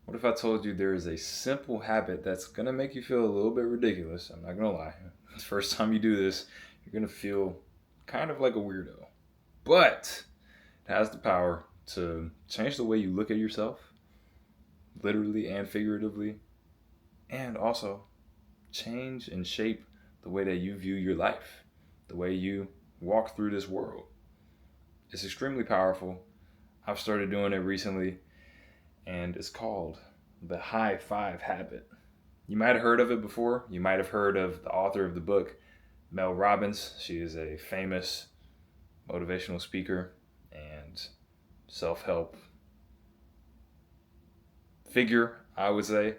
What if I told you there is a simple habit that's going to make you feel a little bit ridiculous? I'm not going to lie. The first time you do this, you're going to feel kind of like a weirdo. But it has the power to change the way you look at yourself, literally and figuratively, and also change and shape the way that you view your life, the way you walk through this world. It's extremely powerful. I've started doing it recently, and it's called the high five habit. You might have heard of it before. You might have heard of the author of the book, Mel Robbins. She is a famous motivational speaker and self-help figure, I would say.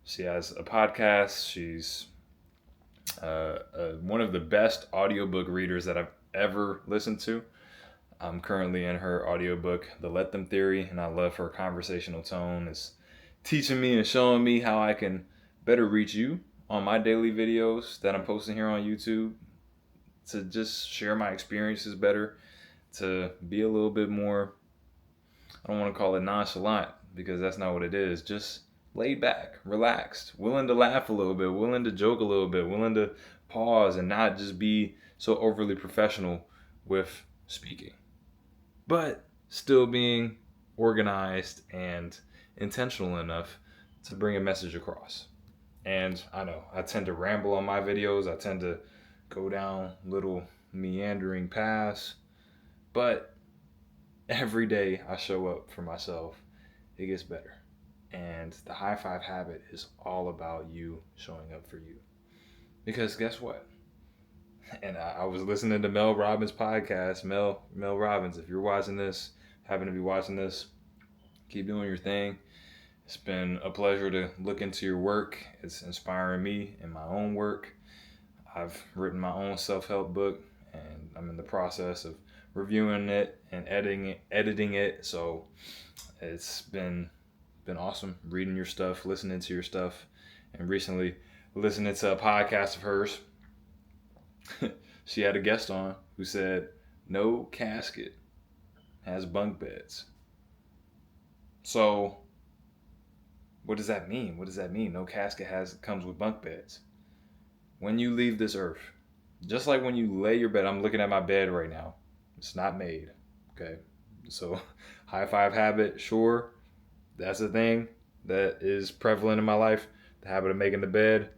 She has a podcast. She's one of the best audiobook readers that I've ever listened to. I'm currently in her audiobook, The Let Them Theory, and I love her conversational tone. It's teaching me and showing me how I can better reach you on my daily videos that I'm posting here on YouTube, to just share my experiences better, to be a little bit more, I don't want to call it nonchalant, because that's not what it is, just laid back, relaxed, willing to laugh a little bit, willing to joke a little bit, willing to pause and not just be so overly professional with speaking, but still being organized and intentional enough to bring a message across. And I know I tend to ramble on my videos. I tend to go down little meandering paths, but every day I show up for myself, it gets better. And the high five habit is all about you showing up for you. Because guess what? And I was listening to Mel Robbins' podcast. Mel Robbins, if you're watching this, happen to be watching this, keep doing your thing. It's been a pleasure to look into your work. It's inspiring me in my own work. I've written my own self-help book, and I'm in the process of reviewing it and editing it. So it's been awesome reading your stuff, listening to your stuff, and recently listening to a podcast of hers. She had a guest on who said, no casket has bunk beds. So what does that mean? What does that mean? No casket comes with bunk beds. When you leave this earth, just like when you lay your bed, I'm looking at my bed right now. It's not made. Okay. So high five habit, sure. That's a thing that is prevalent in my life. The habit of making the bed.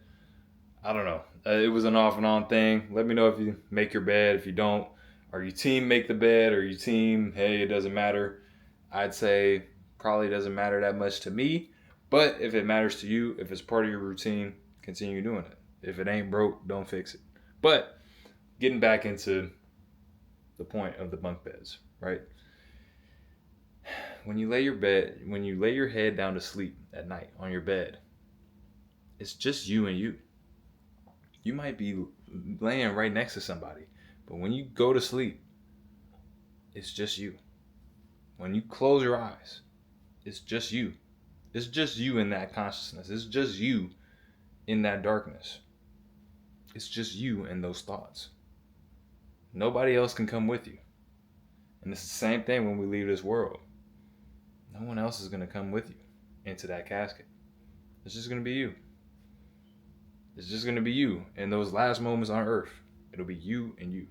I don't know. It was an off and on thing. Let me know if you make your bed. If you don't, are you team make the bed? Or you team, hey, it doesn't matter? I'd say probably doesn't matter that much to me. But if it matters to you, if it's part of your routine, continue doing it. If it ain't broke, don't fix it. But getting back into the point of the bunk beds, right? When you lay your head down to sleep at night on your bed, it's just you and you. You might be laying right next to somebody, but when you go to sleep, it's just you. When you close your eyes, it's just you. It's just you in that consciousness. It's just you in that darkness. It's just you in those thoughts. Nobody else can come with you. And it's the same thing when we leave this world. No one else is going to come with you into that casket. It's just going to be you. It's just going to be you in those last moments on earth. It'll be you and you.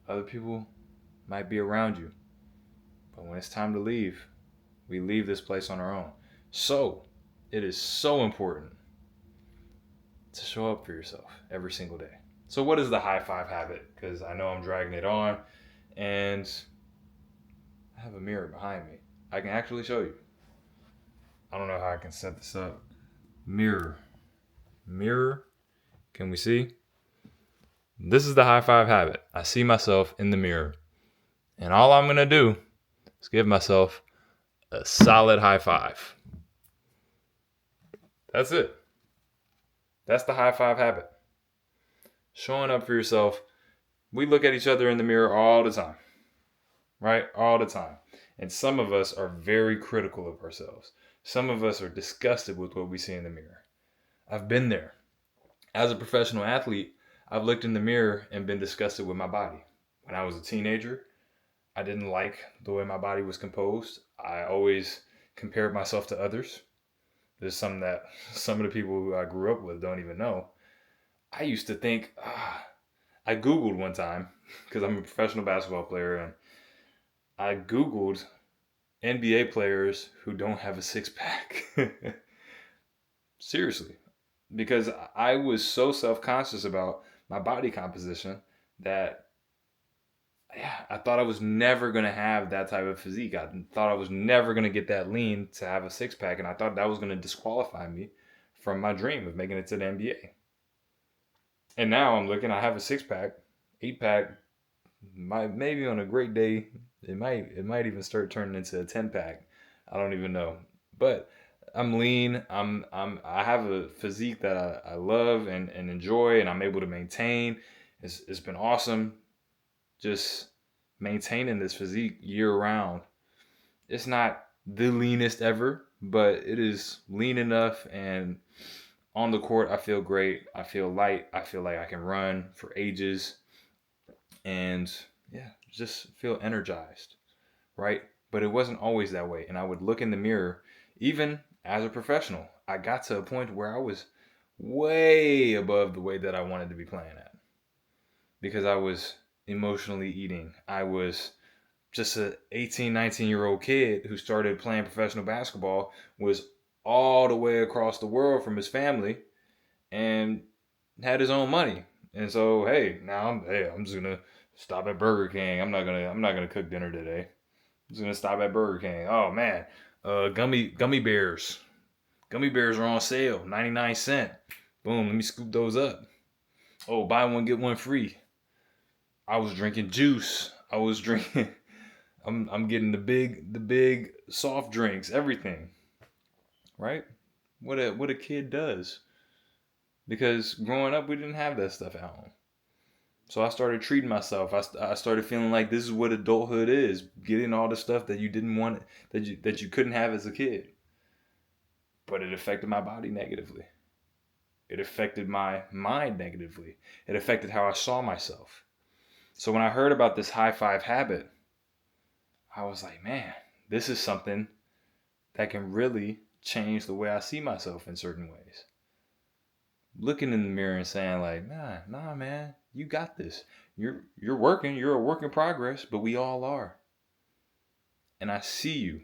Other people might be around you. But when it's time to leave, we leave this place on our own. So, it is so important to show up for yourself every single day. So what is the high five habit? Because I know I'm dragging it on, and I have a mirror behind me. I can actually show you. I don't know how I can set this up. Mirror. Can we see? This is the high five habit. I see myself in the mirror, and all I'm going to do is give myself a solid high five. That's it. That's the high five habit. Showing up for yourself. We look at each other in the mirror all the time, right? All the time. And some of us are very critical of ourselves. Some of us are disgusted with what we see in the mirror. I've been there. As a professional athlete, I've looked in the mirror and been disgusted with my body. When I was a teenager, I didn't like the way my body was composed. I always compared myself to others. There's something that some of the people who I grew up with don't even know. I used to think, I Googled one time, because I'm a professional basketball player, and I Googled NBA players who don't have a six pack. Seriously. Because I was so self conscious about my body composition that, yeah, I thought I was never going to have that type of physique. I thought I was never going to get that lean to have a six pack. And I thought that was going to disqualify me from my dream of making it to the NBA. And now I'm looking, I have a six pack, 8 pack. Maybe on a great day, it might even start turning into a 10 pack. I don't even know. But I'm lean. I have a physique that I love and enjoy, and I'm able to maintain. It's been awesome just maintaining this physique year round. It's not the leanest ever, but it is lean enough, and on the court I feel great. I feel light. I feel like I can run for ages, and yeah, just feel energized, right? But it wasn't always that way. And I would look in the mirror, even as a professional. I got to a point where I was way above the weight that I wanted to be playing at because I was emotionally eating. I was just a 18, 19-year-old kid who started playing professional basketball, was all the way across the world from his family, and had his own money. And so, hey, I'm just gonna stop at Burger King. I'm not gonna cook dinner today. I'm just gonna stop at Burger King. Oh man, gummy bears. Gummy bears are on sale, 99 cents. Boom, let me scoop those up. Oh, buy one get one free. I was drinking juice. I was drinking. I'm getting the big soft drinks, everything. Right? What a kid does. Because growing up, we didn't have that stuff at home. So I started treating myself. I started feeling like this is what adulthood is: getting all the stuff that you didn't want, that you couldn't have as a kid. But it affected my body negatively. It affected my mind negatively. It affected how I saw myself. So when I heard about this high five habit, I was like, man, this is something that can really change the way I see myself in certain ways. Looking in the mirror and saying like, nah, man, you got this. You're working. You're a work in progress, but we all are. And I see you,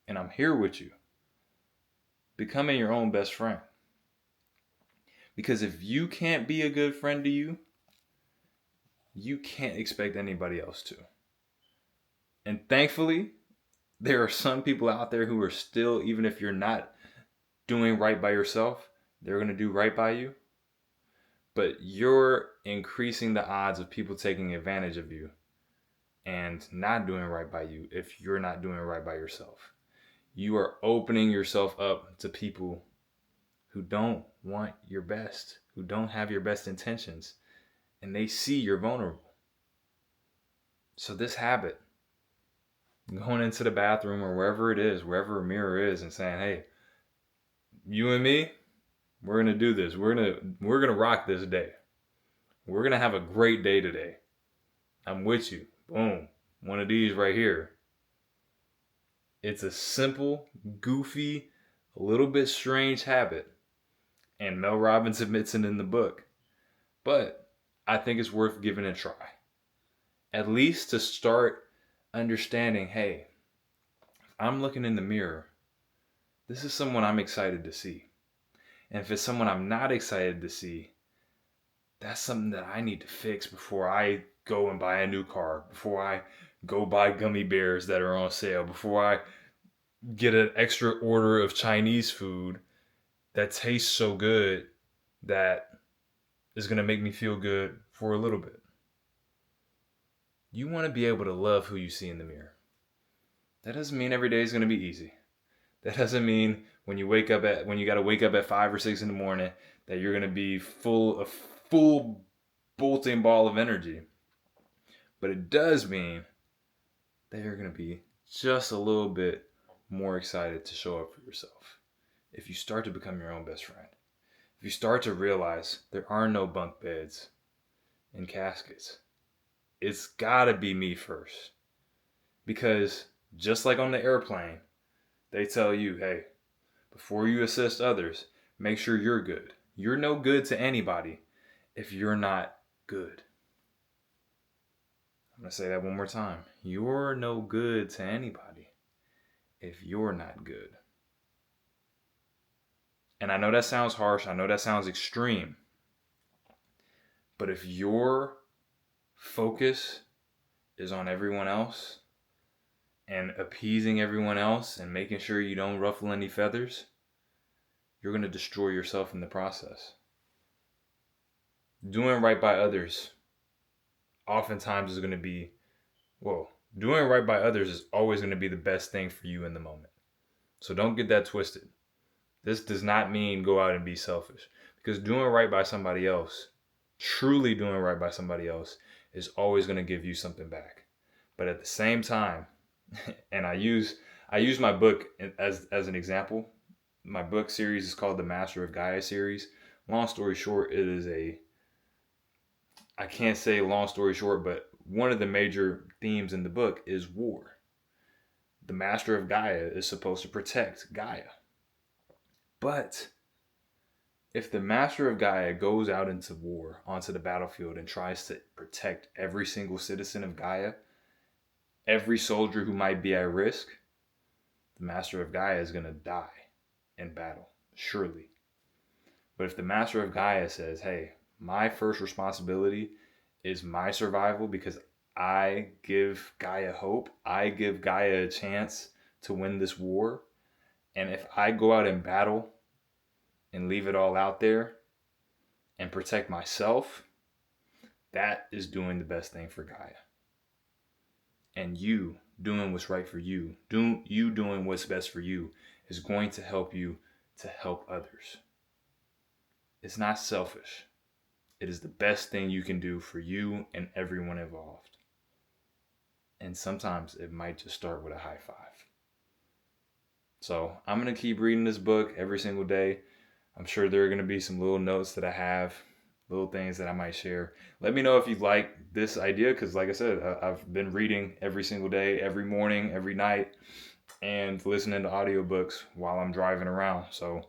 and I'm here with you. Becoming your own best friend. Because if you can't be a good friend to you, you can't expect anybody else to. And thankfully, there are some people out there who are still, even if you're not doing right by yourself, they're going to do right by you. But you're increasing the odds of people taking advantage of you and not doing right by you if you're not doing right by yourself. You are opening yourself up to people who don't want your best, who don't have your best intentions, and they see you're vulnerable. So this habit, going into the bathroom or wherever it is, wherever a mirror is, and saying, hey, you and me, we're gonna do this. We're gonna rock this day. We're gonna have a great day today. I'm with you. Boom. One of these right here. It's a simple, goofy, a little bit strange habit. And Mel Robbins admits it in the book. But I think it's worth giving a try. At least to start understanding, hey, if I'm looking in the mirror, this is someone I'm excited to see. And if it's someone I'm not excited to see, that's something that I need to fix before I go and buy a new car, before I go buy gummy bears that are on sale, before I get an extra order of Chinese food that tastes so good that is going to make me feel good for a little bit. You want to be able to love who you see in the mirror. That doesn't mean every day is going to be easy. That doesn't mean when you got to wake up at 5 or 6 in the morning that you're going to be full bolting ball of energy. But it does mean that you're going to be just a little bit more excited to show up for yourself. If you start to become your own best friend. If you start to realize there are no bunk beds and caskets. It's gotta be me first. Because just like on the airplane, they tell you, hey, Before you assist others, make sure you're good. You're no good to anybody if you're not good. I'm going to say that one more time. You're no good to anybody if you're not good. And I know that sounds harsh. I know that sounds extreme. But if your focus is on everyone else and appeasing everyone else and making sure you don't ruffle any feathers, you're going to destroy yourself in the process. Doing right by others oftentimes is going to be, doing right by others is always going to be the best thing for you in the moment. So don't get that twisted. This does not mean go out and be selfish, because doing right by somebody else, truly doing right by somebody else, is always going to give you something back. But at the same time, and I use my book as an example. My book series is called the Master of Gaia series. Long story short, I can't say long story short, but one of the major themes in the book is war. The Master of Gaia is supposed to protect Gaia. But if the Master of Gaia goes out into war, onto the battlefield, and tries to protect every single citizen of Gaia, every soldier who might be at risk, the Master of Gaia is going to die in battle, surely. But if the Master of Gaia says, hey, my first responsibility is my survival because I give Gaia hope, I give Gaia a chance to win this war, and if I go out and battle and leave it all out there and protect myself, that is doing the best thing for Gaia. And you doing what's right for you, doing what's best for you, is going to help you to help others. It's not selfish. It is the best thing you can do for you and everyone involved. And sometimes it might just start with a high five. So I'm going to keep reading this book every single day. I'm sure there are going to be some little notes that I have, little things that I might share. Let me know if you like this idea, because like I said, I've been reading every single day, every morning, every night, and listening to audiobooks while I'm driving around. So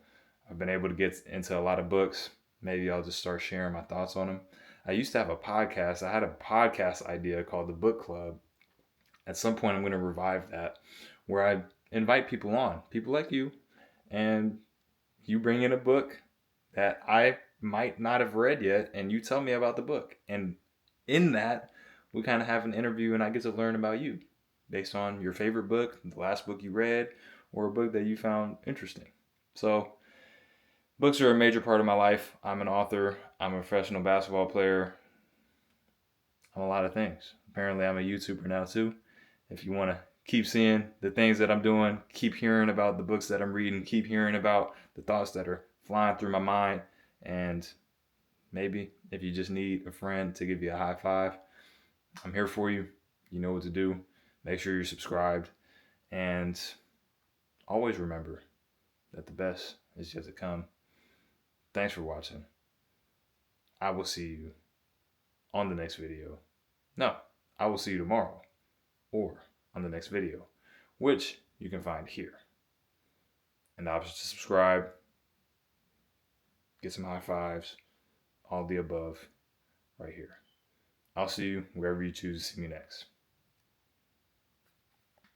I've been able to get into a lot of books. Maybe I'll just start sharing my thoughts on them. I used to have a podcast. I had a podcast idea called The Book Club. At some point, I'm going to revive that, where I invite people on, people like you, and you bring in a book that I might not have read yet, and you tell me about the book. And in that, we kind of have an interview, and I get to learn about you based on your favorite book, the last book you read, or a book that you found interesting. So books are a major part of my life. I'm an author. I'm a professional basketball player. I'm a lot of things. Apparently, I'm a YouTuber now too. If you want to keep seeing the things that I'm doing, keep hearing about the books that I'm reading, keep hearing about the thoughts that are flying through my mind, and maybe if you just need a friend to give you a high five, I'm here for you. You know what to do. Make sure you're subscribed, and always remember that the best is yet to come. Thanks for watching. I will see you on the next video. No, I will see you tomorrow or on the next video, which you can find here. An option to subscribe, get some high fives, all the above right here. I'll see you wherever you choose to see me next.